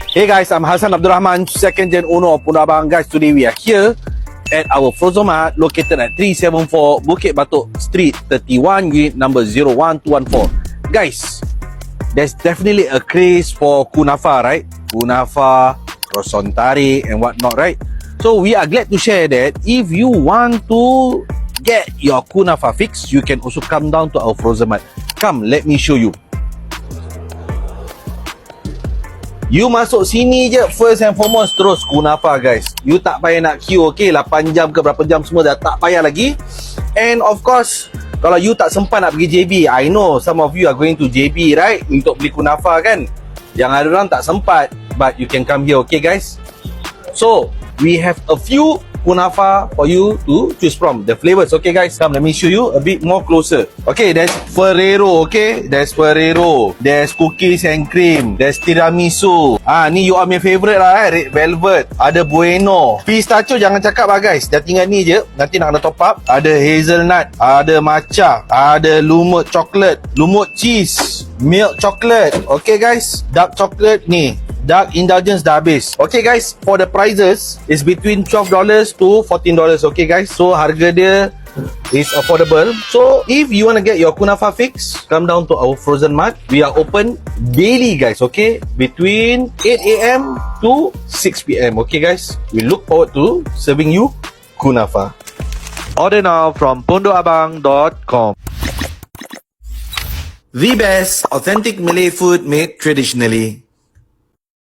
Hey guys, I'm Hassan Abdul Rahman, second gen owner of Pulau Abang. Guys, today we are here at our Frozen Mart located at 374 Bukit Batok Street 31, unit number 01214. Guys, there's definitely a craze for kunafa, right? Kunafa, roson tarik and whatnot, right? So we are glad to share that if you want to get your kunafa fix, you can also come down to our Frozen Mart. Come, let me show you. You masuk sini je first and foremost, terus kunafa guys. You tak payah nak queue, okay? 8 jam ke berapa jam semua dah tak payah lagi. And of course, kalau you tak sempat nak pergi JB, I know some of you are going to JB, right? Untuk beli kunafa kan. Yang ada orang tak sempat, but you can come here, okay guys? So, we have a few kunafa for you to choose from. The flavors, okay guys? Come, let me show you a bit more closer. Okay, there's Ferrero, okay? There's Ferrero. There's cookies and cream. There's tiramisu. Ni you are my favorite lah, red velvet. Ada bueno. Pistachio jangan cakap lah guys. Dah tinggal ni je. Nanti nak kena top up. Ada hazelnut. Ada matcha. Ada lumut chocolate. Lumut cheese. Milk chocolate. Okay guys? Dark chocolate ni. Dark indulgence dah habis. Okay guys, for the prices is between $12 to $14. Okay guys, so harga dia is affordable. So if you want to get your kunafa fix, come down to our Frozen Mart. We are open daily guys, okay, between 8 a.m. to 6 p.m. Okay guys, we look forward to serving you kunafa. Order now from pondoabang.com. The best authentic Malay food made traditionally.